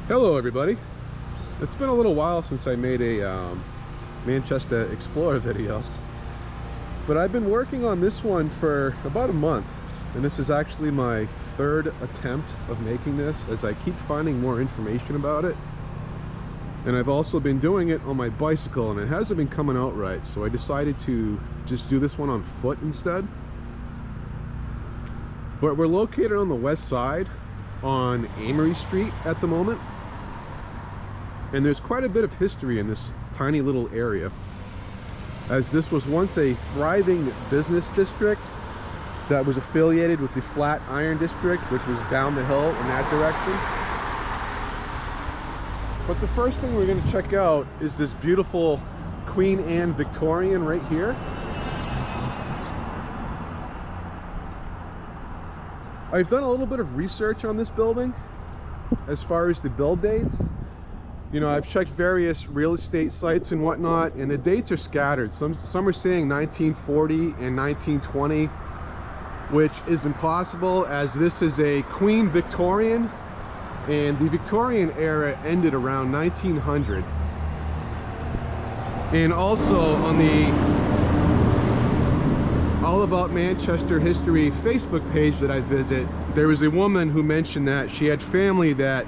Hello everybody. It's been a little while since I made a Manchester Explorer video, but I've been working on this one for about a month, and this is actually my third attempt of making this as I keep finding more information about it. And I've also been doing it on my bicycle and it hasn't been coming out right, so I decided to just do this one on foot instead. But we're located on the west side on Amory Street at the moment. And there's quite a bit of history in this tiny little area, as this was once a thriving business district that was affiliated with the Flatiron District, which was down the hill in that direction. But the first thing we're going to check out is this beautiful Queen Anne Victorian right here. I've done a little bit of research on this building as far as the build dates. You know, I've checked various real estate sites and whatnot, and the dates are scattered. Some are saying 1940 and 1920, which is impossible, as this is a Queen Victorian, and the Victorian era ended around 1900. And also on the All About Manchester History Facebook page that I visit, there was a woman who mentioned that she had family that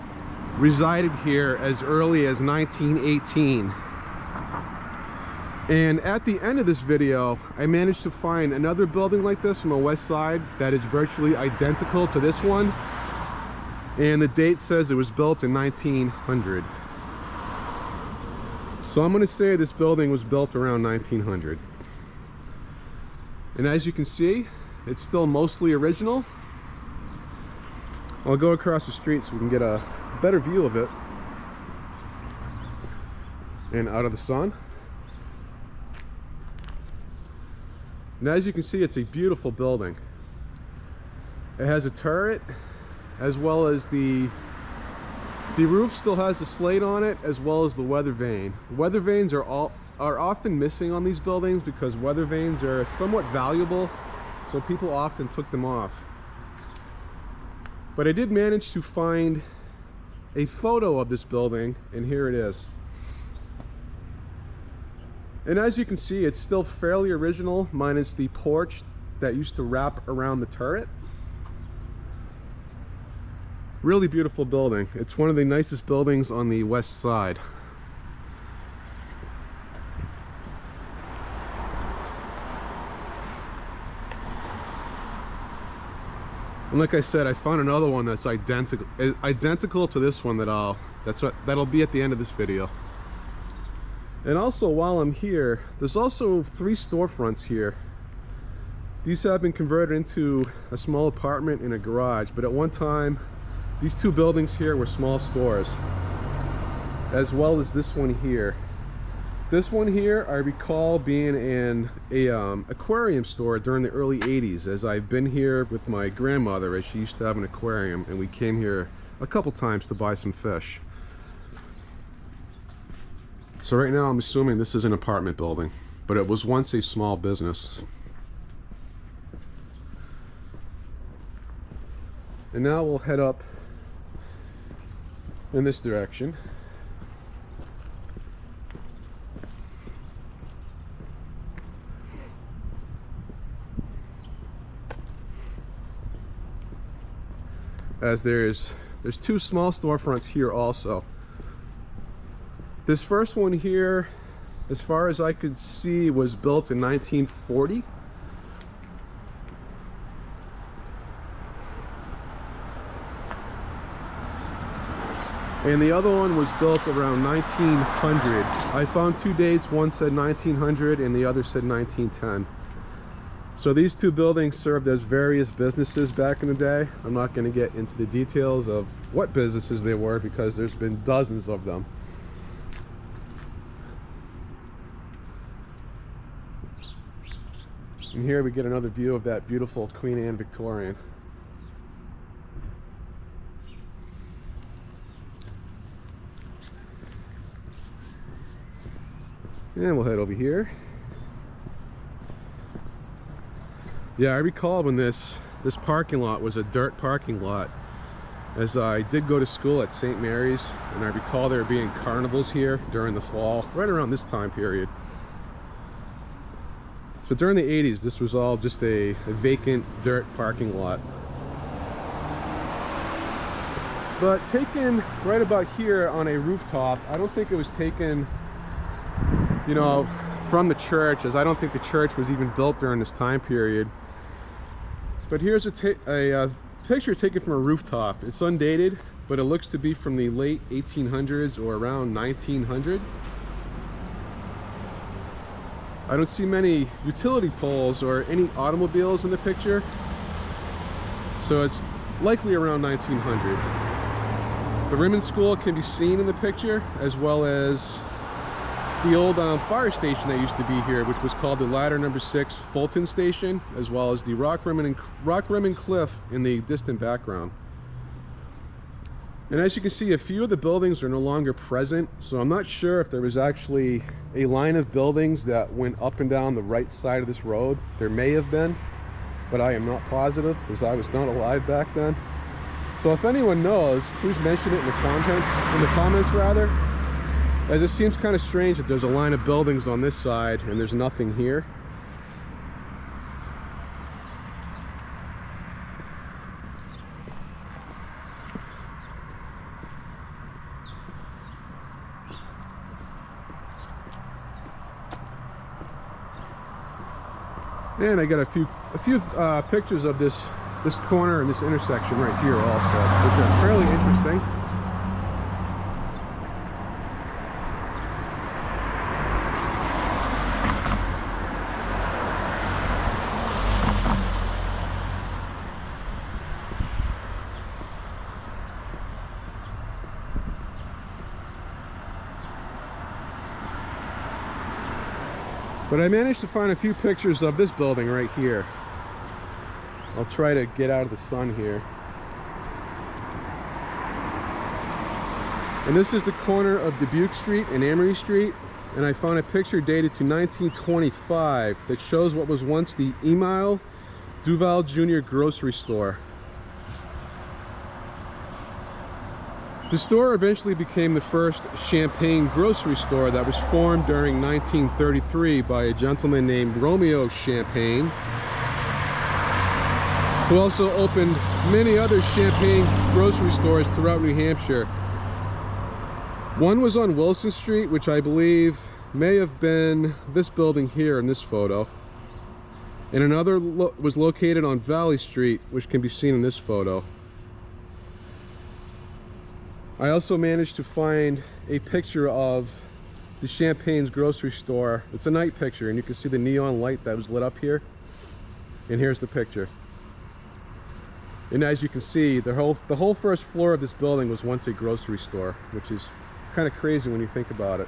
resided here as early as 1918. And at the end of this video, I managed to find another building like this on the west side that is virtually identical to this one, and the date says it was built in 1900. So I'm going to say this building was built around 1900. And as you can see, it's still mostly original. I'll go across the street so we can get a better view of it and out of the sun. And as you can see, it's a beautiful building. It has a turret, as well as the roof still has the slate on it, as well as the weather vane. The weather vanes are often missing on these buildings because weather vanes are somewhat valuable, so people often took them off. But I did manage to find a photo of this building, and here it is. And as you can see, it's still fairly original, minus the porch that used to wrap around the turret. Really beautiful building. It's one of the nicest buildings on the west side. And like I said, I found another one that's identical to this one that'll be at the end of this video. And also, while I'm here, there's also 3 storefronts here. These have been converted into a small apartment and a garage, but at one time these 2 buildings here were small stores, as well as this one here. This one here, I recall being an aquarium store during the early 80s, as I've been here with my grandmother, as she used to have an aquarium, and we came here a couple times to buy some fish. So right now I'm assuming this is an apartment building, but it was once a small business. And now we'll head up in this direction. As there's 2 small storefronts here also. This first one here, as far as I could see, was built in 1940. And the other one was built around 1900. I found 2 dates, one said 1900 and the other said 1910. So these 2 buildings served as various businesses back in the day. I'm not going to get into the details of what businesses they were because there's been dozens of them. And here we get another view of that beautiful Queen Anne Victorian. And we'll head over here. Yeah, I recall when this parking lot was a dirt parking lot. as I did go to school at St. Mary's, and I recall there being carnivals here during the fall, right around this time period. So during the 80s, this was all just a vacant dirt parking lot. But taken right about here on a rooftop, I don't think it was taken, you know, from the church, as I don't think the church was even built during this time period. But here's a picture taken from a rooftop. It's undated, but it looks to be from the late 1800s or around 1900. I don't see many utility poles or any automobiles in the picture, so it's likely around 1900. The Rimmon School can be seen in the picture, as well as the old fire station that used to be here, which was called the Ladder Number 6 Fulton Station, as well as the Rock Rimmon Cliff in the distant background. And as you can see, a few of the buildings are no longer present, so I'm not sure if there was actually a line of buildings that went up and down the right side of this road. There may have been, but I am not positive, as I was not alive back then. So if anyone knows, please mention it in the comments rather, as it seems kind of strange that there's a line of buildings on this side and there's nothing here. And I got a few pictures of this corner and this intersection right here also, which are fairly interesting. But I managed to find a few pictures of this building right here. I'll try to get out of the sun here. And this is the corner of Dubuque Street and Amory Street. And I found a picture dated to 1925 that shows what was once the Emile Duval Jr. grocery store. The store eventually became the first Champagne grocery store that was formed during 1933 by a gentleman named Romeo Champagne, who also opened many other Champagne grocery stores throughout New Hampshire. One was on Wilson Street, which I believe may have been this building here in this photo. And another was located on Valley Street, which can be seen in this photo. I also managed to find a picture of the Champagne's grocery store. It's a night picture, and you can see the neon light that was lit up here. And here's the picture. And as you can see, the whole first floor of this building was once a grocery store, which is kind of crazy when you think about it.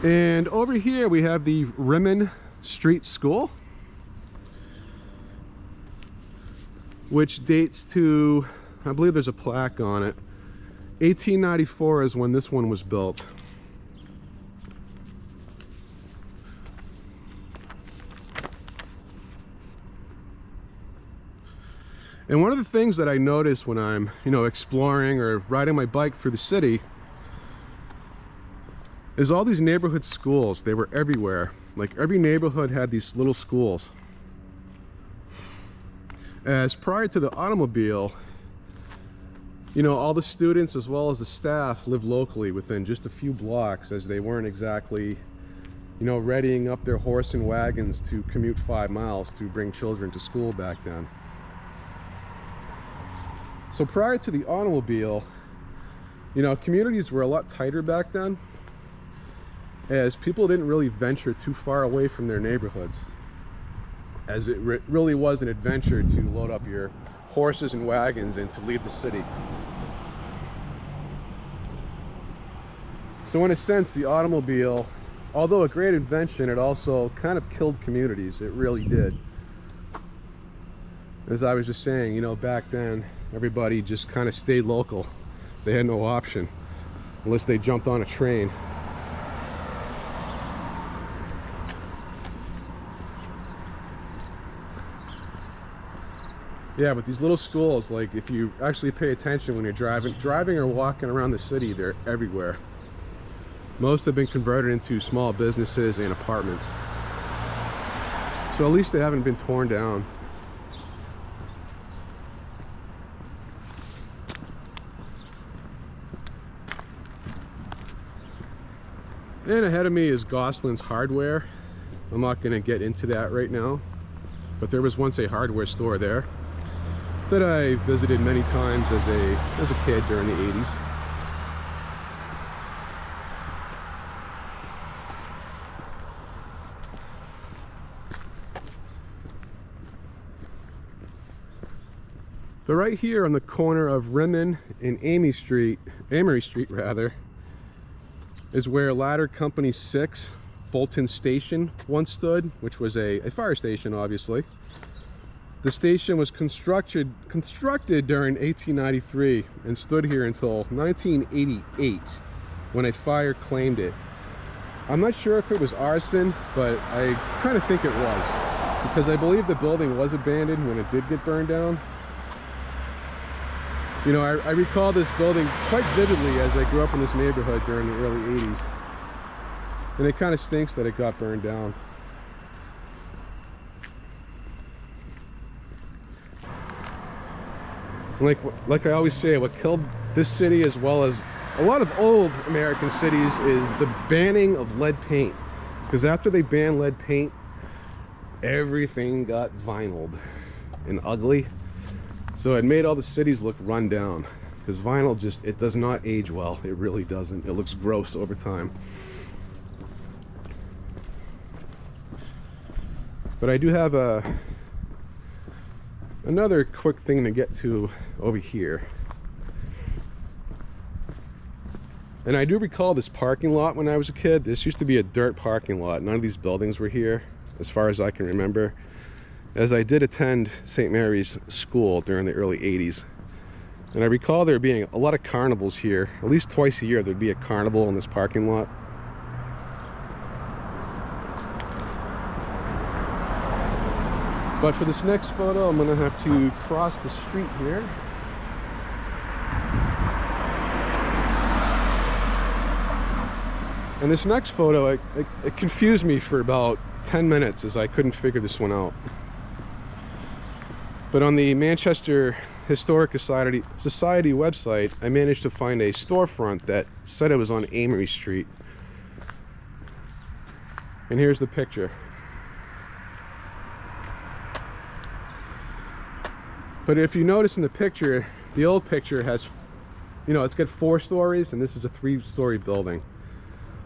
And over here we have the Rimmon Street School, which dates to, I believe there's a plaque on it, 1894 is when this one was built. And one of the things that I notice when I'm, exploring or riding my bike through the city is all these neighborhood schools. They were everywhere. Like every neighborhood had these little schools. As prior to the automobile, all the students as well as the staff lived locally within just a few blocks, as they weren't exactly, readying up their horse and wagons to commute 5 miles to bring children to school back then. So prior to the automobile, communities were a lot tighter back then, as people didn't really venture too far away from their neighborhoods, as it really was an adventure to load up your horses and wagons and to leave the city. So in a sense, the automobile, although a great invention, it also kind of killed communities. It really did. As I was just saying, back then, everybody just kind of stayed local. They had no option unless they jumped on a train. Yeah, but these little schools, like if you actually pay attention when you're driving or walking around the city, they're everywhere. Most have been converted into small businesses and apartments. So at least they haven't been torn down. And ahead of me is Gosselin's Hardware. I'm not going to get into that right now, but there was once a hardware store there that I visited many times as a kid during the 80s. But right here on the corner of Rimmon and Amory Street rather, is where Ladder Company 6 Fulton Station once stood, which was a fire station, obviously. The station was constructed during 1893 and stood here until 1988 when a fire claimed it. I'm not sure if it was arson, but I kind of think it was, because I believe the building was abandoned when it did get burned down. You know, I recall this building quite vividly as I grew up in this neighborhood during the early 80s. And it kind of stinks that it got burned down. Like I always say, what killed this city as well as a lot of old American cities is the banning of lead paint. Because after they banned lead paint, everything got vinyled and ugly. So it made all the cities look run down, because vinyl just, it does not age well. It really doesn't. It looks gross over time. But I do have another quick thing to get to over here. And I do recall this parking lot when I was a kid. This used to be a dirt parking lot. None of these buildings were here, as far as I can remember, as I did attend St. Mary's School during the early 80s. And I recall there being a lot of carnivals here. At least twice a year there'd be a carnival in this parking lot. But for this next photo, I'm gonna have to cross the street here. And this next photo, it confused me for about 10 minutes as I couldn't figure this one out. But on the Manchester Historic Society website, I managed to find a storefront that said it was on Amory Street. And here's the picture. But if you notice in the picture, the old picture has, you know, it's got 4 stories, and this is a 3-story building.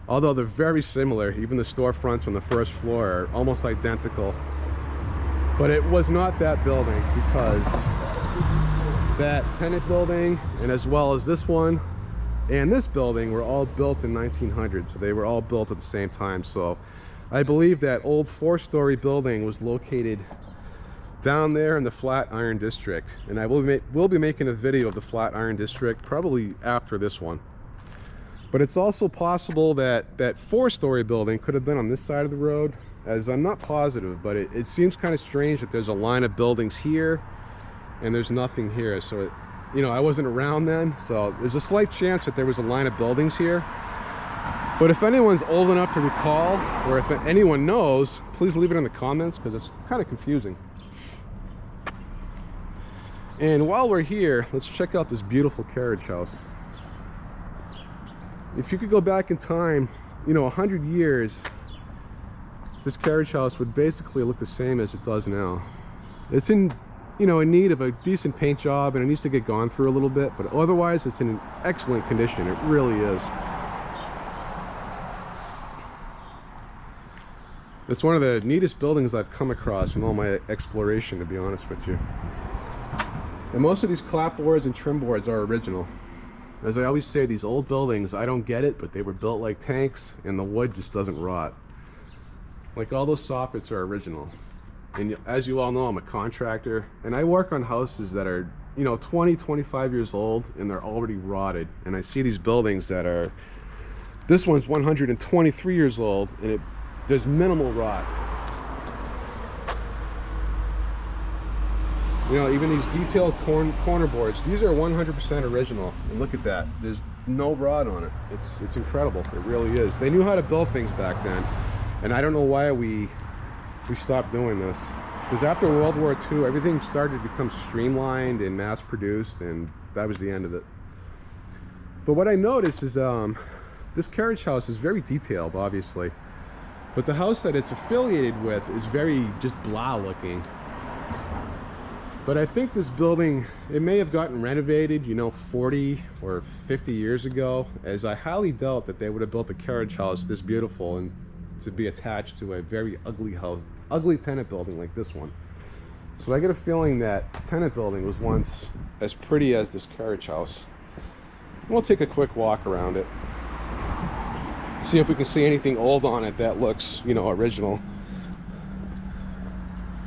Although they're very similar, even the storefronts on the first floor are almost identical. But it was not that building, because that tenant building, and as well as this one and this building, were all built in 1900. So they were all built at the same time. So I believe that old 4-story building was located down there in the Flatiron District. And I will be making a video of the Flatiron District probably after this one. But it's also possible that that 4-story building could have been on this side of the road, as I'm not positive, but it seems kind of strange that there's a line of buildings here and there's nothing here. So, you know, I wasn't around then, so there's a slight chance that there was a line of buildings here. But if anyone's old enough to recall, or if anyone knows, please leave it in the comments, because it's kind of confusing. And while we're here, let's check out this beautiful carriage house. If you could go back in time, you know, 100 years, this carriage house would basically look the same as it does now. It's in, you know, in need of a decent paint job, and it needs to get gone through a little bit, but otherwise it's in excellent condition. It really is. It's one of the neatest buildings I've come across in all my exploration, to be honest with you. And most of these clapboards and trim boards are original. As I always say, these old buildings, I don't get it, but they were built like tanks, and the wood just doesn't rot. Like, all those soffits are original. And as you all know, I'm a contractor, and I work on houses that are, you know, 20, 25 years old, and they're already rotted. And I see these buildings that are, this one's 123 years old, and there's minimal rot. You know, even these detailed corner boards, these are 100% original. And look at that, there's no rod on it. It's incredible, it really is. They knew how to build things back then, and I don't know why we stopped doing this. Because after World War II, everything started to become streamlined and mass-produced, and that was the end of it. But what I noticed is this carriage house is very detailed, obviously. But the house that it's affiliated with is very just blah looking. But I think this building, it may have gotten renovated, you know, 40 or 50 years ago, as I highly doubt that they would have built a carriage house this beautiful and to be attached to a very ugly house, ugly tenant building like this one. So I get a feeling that tenant building was once as pretty as this carriage house. We'll take a quick walk around it, see if we can see anything old on it that looks, you know, original.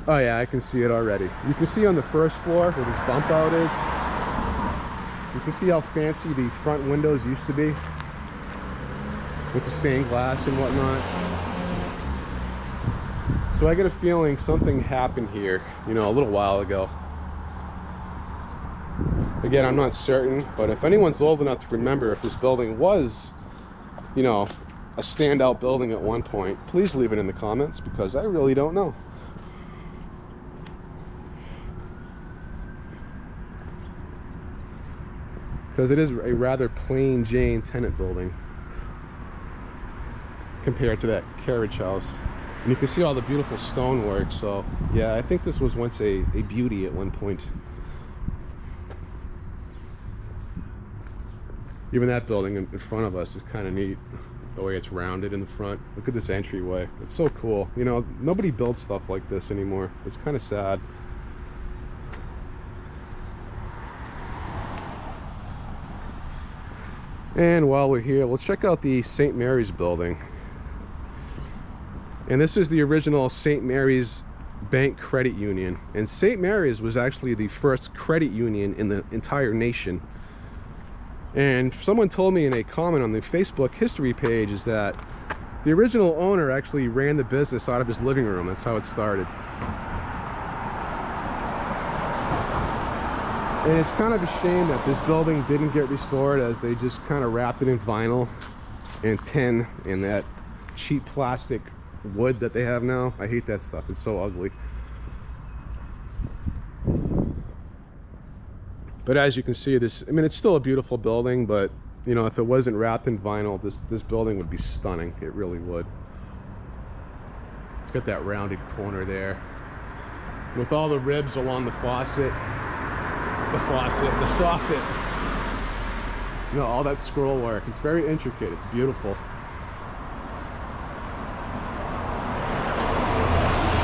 Oh yeah, I can see it already. You can see on the first floor where this bump out is. You can see how fancy the front windows used to be with the stained glass and whatnot. So I get a feeling something happened here, you know, a little while ago. Again, I'm not certain, but if anyone's old enough to remember if this building was, you know, a standout building at one point, please leave it in the comments, because I really don't know. Because it is a rather plain Jane tenant building compared to that carriage house. And you can see all the beautiful stonework. So yeah, I think this was once a beauty at one point. Even that building in front of us is kind of neat, the way it's rounded in the front. Look at this entryway, it's so cool. You know, nobody builds stuff like this anymore. It's kind of sad. And while we're here, we'll check out the St. Mary's building. And this is the original St. Mary's Bank Credit Union. And St. Mary's was actually the first credit union in the entire nation. And someone told me in a comment on the Facebook history page is that the original owner actually ran the business out of his living room. That's how it started. And it's kind of a shame that this building didn't get restored, as they just kind of wrapped it in vinyl and tin and that cheap plastic wood that they have now. I hate that stuff, it's so ugly. But as you can see, this, I mean, it's still a beautiful building, but you know, if it wasn't wrapped in vinyl, this building would be stunning. It really would. It's got that rounded corner there with all the ribs along the faucet. The soffit, you know, all that scroll work. It's very intricate, it's beautiful.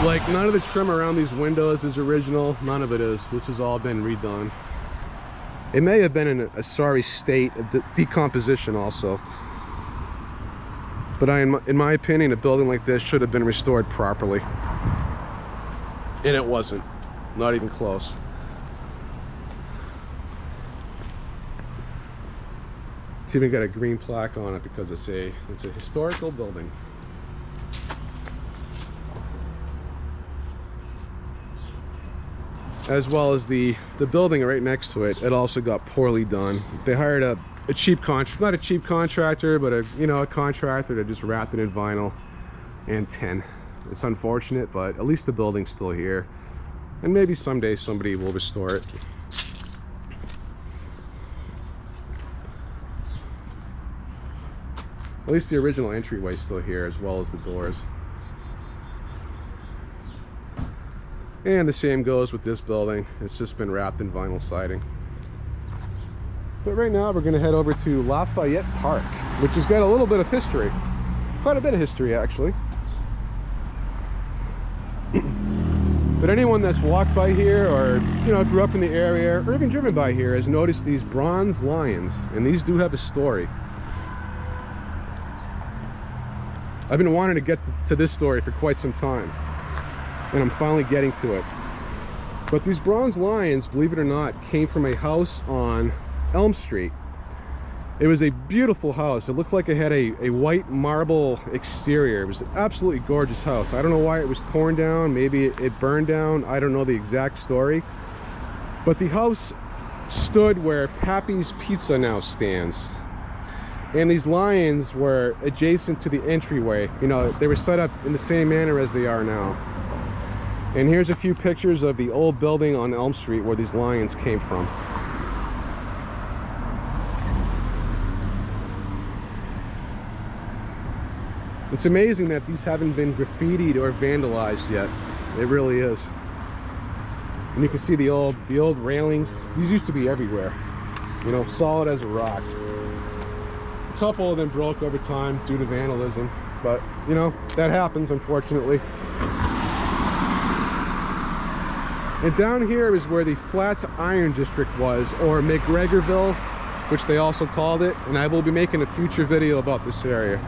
Like, none of the trim around these windows is original, none of it is. This has all been redone. It may have been in a sorry state of decomposition also, but in my opinion, a building like this should have been restored properly, and it wasn't, not even close. It's even got a green plaque on it because it's a historical building. As well as the building right next to it, it also got poorly done. They hired a cheap not a cheap contractor, but a contractor that just wrapped it in vinyl and tin. It's unfortunate, but at least the building's still here, and maybe someday somebody will restore it. At least the original entryway is still here, as well as the doors. And the same goes with this building. It's just been wrapped in vinyl siding. But right now we're going to head over to Lafayette Park, which has got a little bit of history. Quite a bit of history, actually. But anyone that's walked by here, or grew up in the area, or even driven by here, has noticed these bronze lions, and these do have a story. I've been wanting to get to this story for quite some time, and I'm finally getting to it. But these bronze lions, believe it or not, came from a house on Elm Street. It was a beautiful house. It looked like it had a white marble exterior. It was an absolutely gorgeous house. I don't know why it was torn down. Maybe it burned down. I don't know the exact story. But the house stood where Pappy's Pizza now stands. And these lions were adjacent to the entryway. You know, they were set up in the same manner as they are now. And here's a few pictures of the old building on Elm Street where these lions came from. It's amazing that these haven't been graffitied or vandalized yet. It really is. And you can see the old railings. These used to be everywhere, you know, solid as a rock. A couple of them broke over time due to vandalism, but you know, that happens, unfortunately. And down here is where the Flats Iron District was, or McGregorville, which they also called it, and I will be making a future video about this area.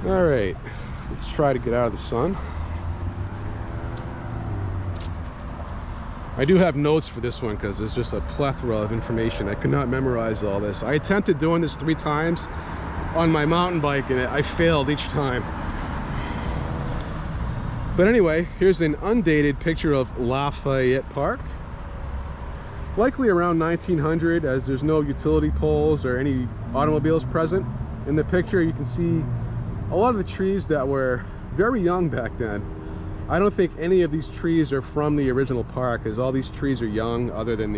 All right, let's try to get out of the sun. I do have notes for this one because there's just a plethora of information. I could not memorize all this. I attempted doing this 3 times on my mountain bike and I failed each time. But anyway, here's an undated picture of Lafayette Park. Likely around 1900, as there's no utility poles or any automobiles present. In the picture you can see a lot of the trees that were very young back then. I don't think any of these trees are from the original park, as all these trees are young, other than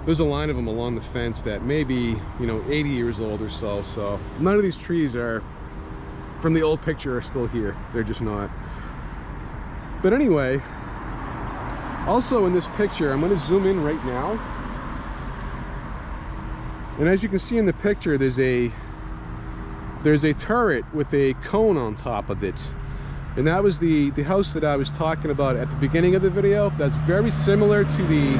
there's a line of them along the fence that may be, you know, 80 years old or so. So none of these trees are from the old picture are still here. They're just not. But anyway, also in this picture, I'm going to zoom in right now. And as you can see in the picture, there's a turret with a cone on top of it. And that was the house that I was talking about at the beginning of the video. That's very similar to the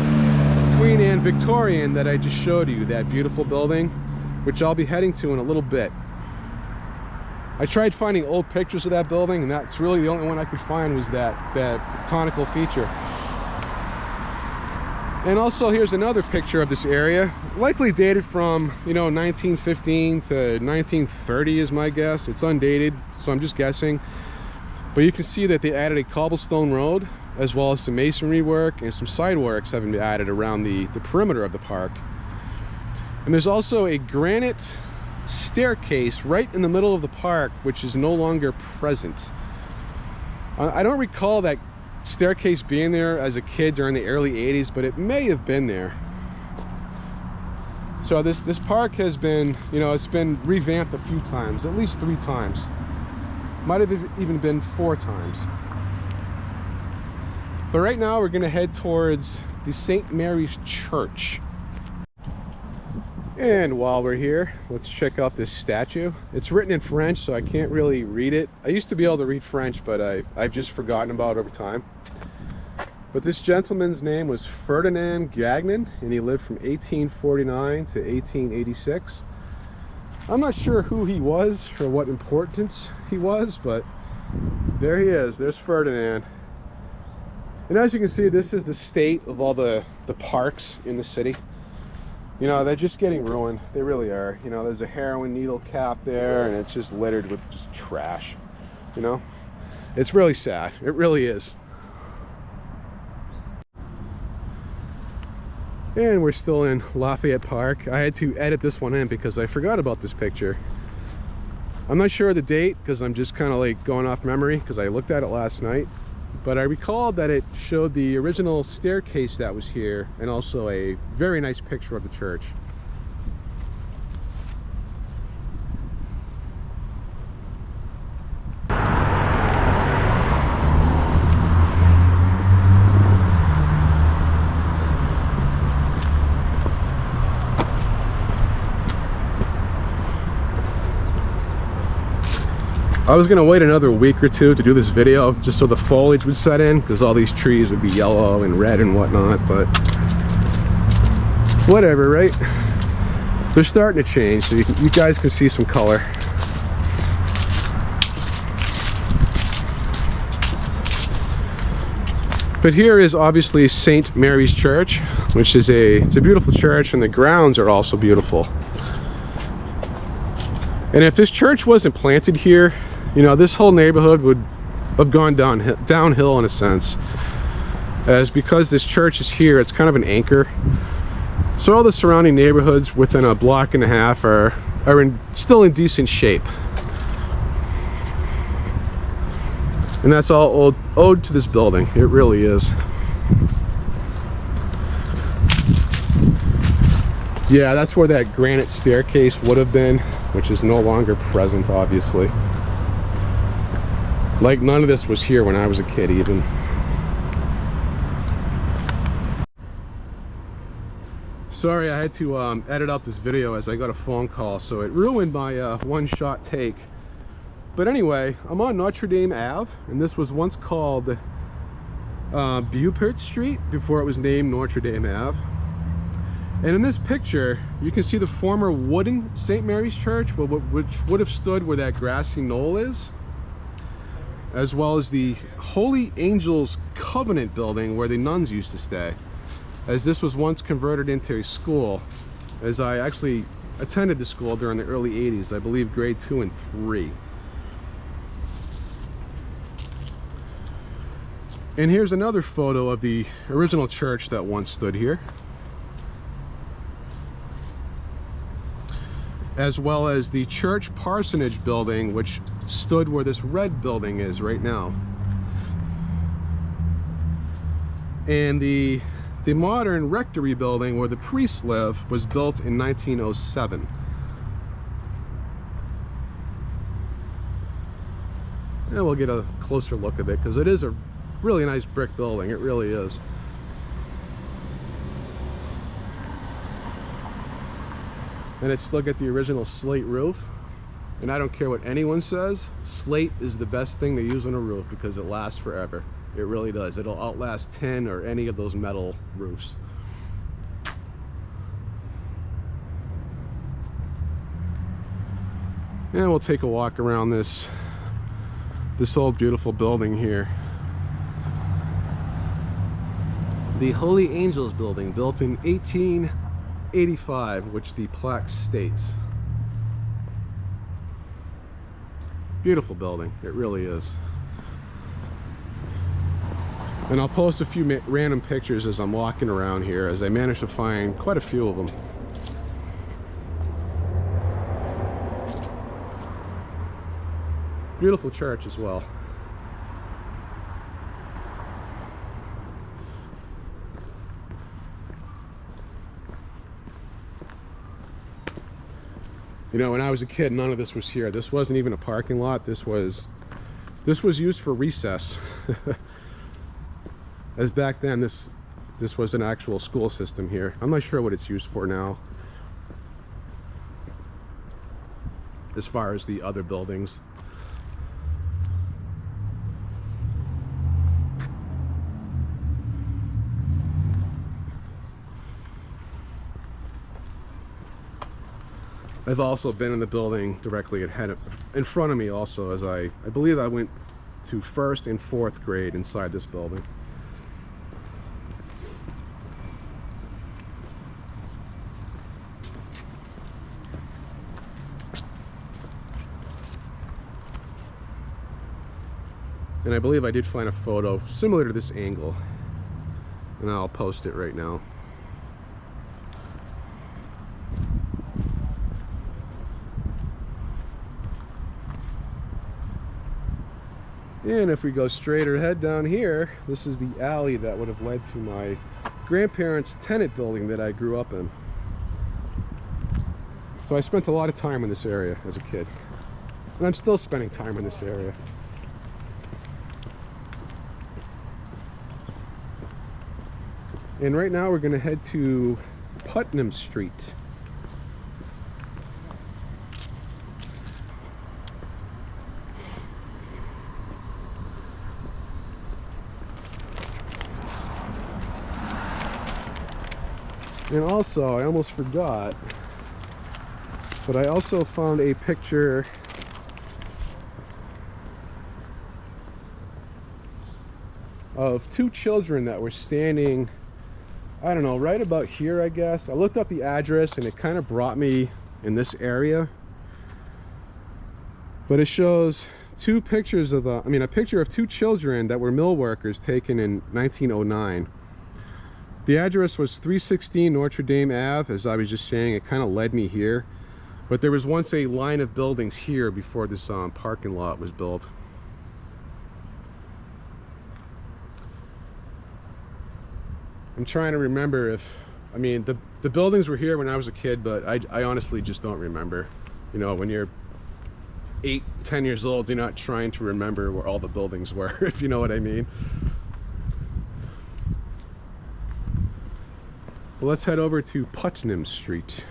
Queen Anne Victorian that I just showed you, that beautiful building, which I'll be heading to in a little bit. I tried finding old pictures of that building, and that's really the only one I could find was that conical feature. And also here's another picture of this area, likely dated from, you know, 1915 to 1930 is my guess. It's undated, so I'm just guessing. But you can see that they added a cobblestone road, as well as some masonry work and some side works having been added around the perimeter of the park. And there's also a granite staircase right in the middle of the park, which is no longer present. I don't recall that staircase being there as a kid during the early 80s, but it may have been there. So this park has been, you know, it's been revamped a few times, at least 3 times. Might have even been 4 times. But right now we're going to head towards the St. Mary's Church. And while we're here, let's check out this statue. It's written in French, so I can't really read it. I used to be able to read French, but I've just forgotten about it over time. But this gentleman's name was Ferdinand Gagnon, and he lived from 1849 to 1886. I'm not sure who he was or what importance he was, but there he is. There's Ferdinand. And as you can see, this is the state of all the parks in the city. You know, they're just getting ruined. They really are. You know, there's a heroin needle cap there, and it's just littered with just trash. You know, it's really sad. It really is. And we're still in Lafayette Park. I had to edit this one in because I forgot about this picture. I'm not sure of the date because I'm just kind of like going off memory because I looked at it last night. But I recalled that it showed the original staircase that was here and also a very nice picture of the church. I was gonna wait another week or 2 to do this video just so the foliage would set in, because all these trees would be yellow and red and whatnot, but whatever, right? They're starting to change, so you guys can see some color. But here is obviously St. Mary's Church, which is it's a beautiful church, and the grounds are also beautiful. And if this church wasn't planted here, you know, this whole neighborhood would have gone downhill in a sense. As because this church is here, it's kind of an anchor. So all the surrounding neighborhoods within a block and a half are still in decent shape. And that's all owed to this building. It really is. Yeah, that's where that granite staircase would have been, which is no longer present, obviously. Like, none of this was here when I was a kid, even. Sorry, I had to edit out this video as I got a phone call, so it ruined my one-shot take. But anyway, I'm on Notre Dame Ave, and this was once called Putnam Street before it was named Notre Dame Ave. And in this picture, you can see the former wooden St. Mary's Church, which would have stood where that grassy knoll is, as well as the Holy Angels Covenant building where the nuns used to stay, as this was once converted into a school, as I actually attended the school during the early 80s, I believe grade 2 and 3. And here's another photo of the original church that once stood here, as well as the church parsonage building, which stood where this red building is right now. And the modern rectory building where the priests live was built in 1907. And we'll get a closer look at it because it is a really nice brick building. It really is. And it's still got the original slate roof. And I don't care what anyone says, slate is the best thing to use on a roof because it lasts forever. It really does. It'll outlast tin or any of those metal roofs. And we'll take a walk around this old beautiful building here. The Holy Angels building, built in 1885, which the plaque states. Beautiful building, it really is. And I'll post a few random pictures as I'm walking around here, as I managed to find quite a few of them. Beautiful church as well. You know, when I was a kid, none of this was here. This wasn't even a parking lot. This was used for recess. As back then, this was an actual school system here. I'm not sure what it's used for now, as far as the other buildings. I've also been in the building directly in front of me also, as I believe I went to 1st and 4th grade inside this building. And I believe I did find a photo similar to this angle, and I'll post it right now. And if we go straight ahead down here, this is the alley that would have led to my grandparents' tenant building that I grew up in. So I spent a lot of time in this area as a kid. And I'm still spending time in this area. And right now we're going to head to Putnam Street. And also, I almost forgot, but I also found a picture of two children that were standing, I don't know, right about here, I guess. I looked up the address and it kind of brought me in this area. But it shows two pictures of, a picture of two children that were mill workers taken in 1909. The address was 316 Notre Dame Ave. As I was just saying, it kind of led me here. But there was once a line of buildings here before this parking lot was built. I'm trying to remember if, the buildings were here when I was a kid, but I honestly just don't remember. You know, when you're 8, 10 years old, you're not trying to remember where all the buildings were, if you know what I mean. Well, let's head over to Putnam Street.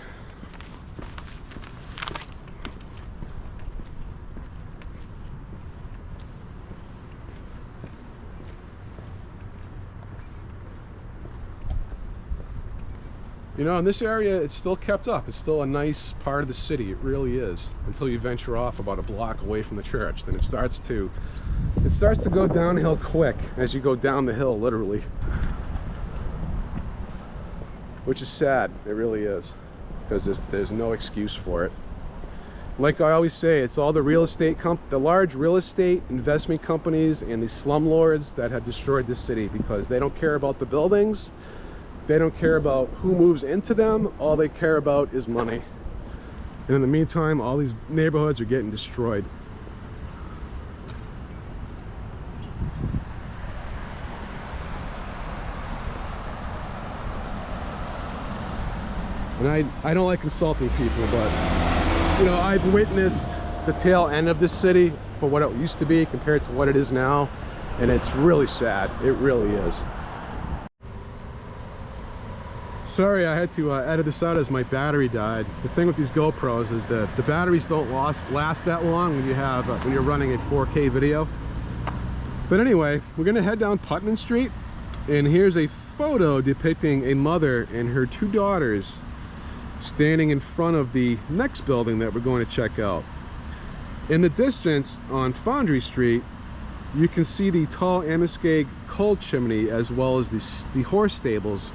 You know, in this area, it's still kept up. It's still a nice part of the city. It really is. Until you venture off about a block away from the church, then it starts to go downhill quick as you go down the hill, literally. Which is sad. It really is, because there's no excuse for it. Like I always say, it's all the the large real estate investment companies and the slumlords that have destroyed this city, because they don't care about the buildings. They don't care about who moves into them. All they care about is money. And in the meantime, all these neighborhoods are getting destroyed. And I don't like insulting people, but you know, I've witnessed the tail end of this city for what it used to be compared to what it is now, and it's really sad. It really is. Sorry, I had to edit this out as my battery died. The thing with these GoPros is that the batteries don't last that long when you're running a 4K video. But anyway, we're gonna head down Putnam Street, and here's a photo depicting a mother and her two daughters standing in front of the next building that we're going to check out. In the distance on Foundry Street, you can see the tall Amory coal chimney, as well as the horse stables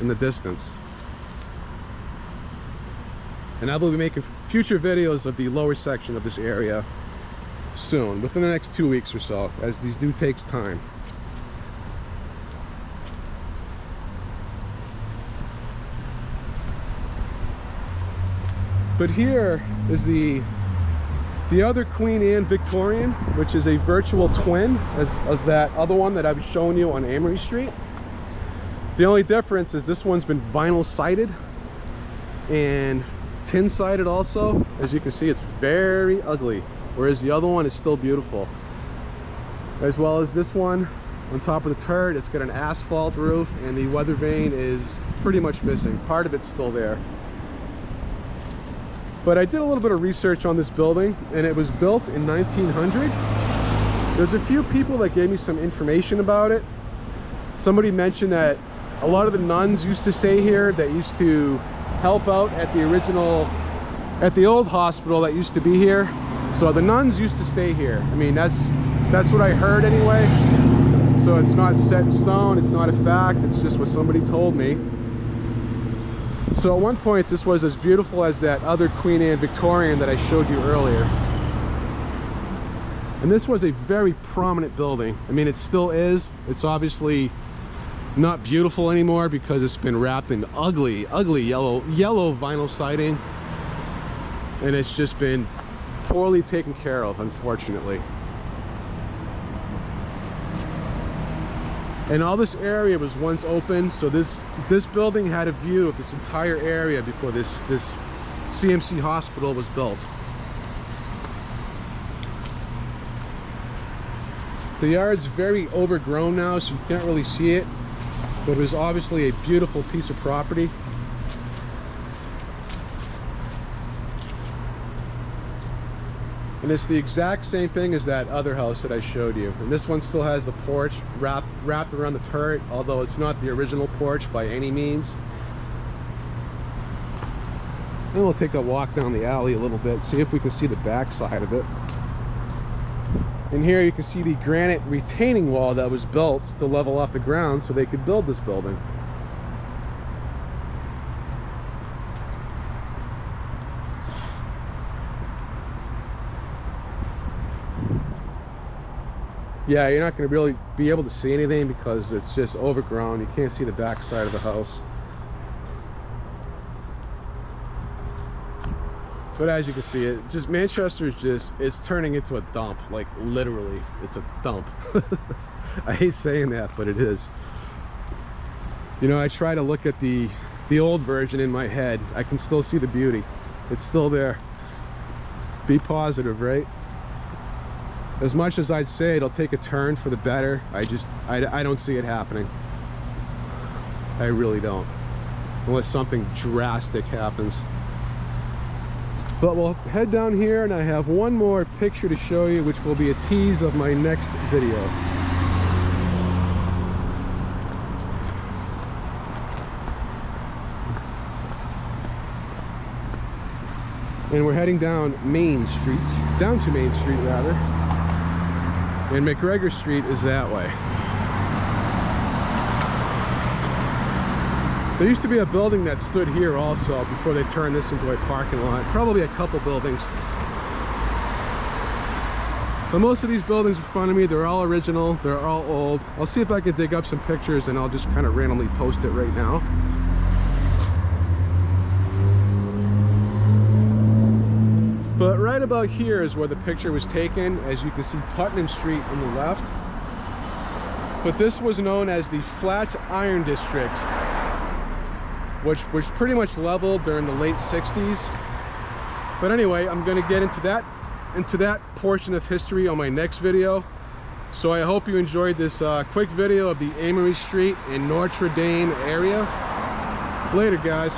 in the distance. And I will be making future videos of the lower section of this area soon, within the next 2 weeks or so, as these do take time. But here is the other Queen Anne Victorian, which is a virtual twin of that other one that I was showing you on Amory Street. The only difference is this one's been vinyl sided and tin sided also. As you can see, it's very ugly, whereas the other one is still beautiful. As well as this one on top of the turret, it's got an asphalt roof, and the weather vane is pretty much missing. Part of it's still there. But I did a little bit of research on this building, and it was built in 1900. There's a few people that gave me some information about it. Somebody mentioned that a lot of the nuns used to stay here, that used to help out at the old hospital that used to be here. So the nuns used to stay here. I mean, that's what I heard anyway. So it's not set in stone, it's not a fact, it's just what somebody told me. So at one point, this was as beautiful as that other Queen Anne Victorian that I showed you earlier. And this was a very prominent building. I mean, it still is. It's obviously not beautiful anymore because it's been wrapped in ugly yellow vinyl siding, and it's just been poorly taken care of, unfortunately. And all this area was once open, so this building had a view of this entire area before this CMC hospital was built. The yard's very overgrown now, so you can't really see it, but it was obviously a beautiful piece of property. And it's the exact same thing as that other house that I showed you. And this one still has the porch wrapped around the turret, although it's not the original porch by any means. And we'll take a walk down the alley a little bit, see if we can see the back side of it. And here you can see the granite retaining wall that was built to level off the ground so they could build this building. Yeah, you're not going to really be able to see anything because it's just overgrown. You can't see the back side of the house. But as you can see, it just Manchester is just, it's turning into a dump. Like literally, it's a dump. I hate saying that, but it is. You know, I try to look at the old version in my head. I can still see the beauty. It's still there. Be positive, right? As much as I'd say it'll take a turn for the better, I don't see it happening. I really don't. Unless something drastic happens. But we'll head down here, and I have one more picture to show you, which will be a tease of my next video. And we're heading down Main Street, down to Main Street rather. And McGregor Street is that way. There used to be a building that stood here also before they turned this into a parking lot. Probably a couple buildings. But most of these buildings in front of me, they're all original, they're all old. I'll see if I can dig up some pictures and I'll just kind of randomly post it right now. But right about here is where the picture was taken. As you can see, Putnam Street on the left. But this was known as the Flatiron District, which pretty much leveled during the late 60s. But anyway, I'm going to get into that portion of history on my next video. So I hope you enjoyed this quick video of the Amory Street and Notre Dame area. Later, guys.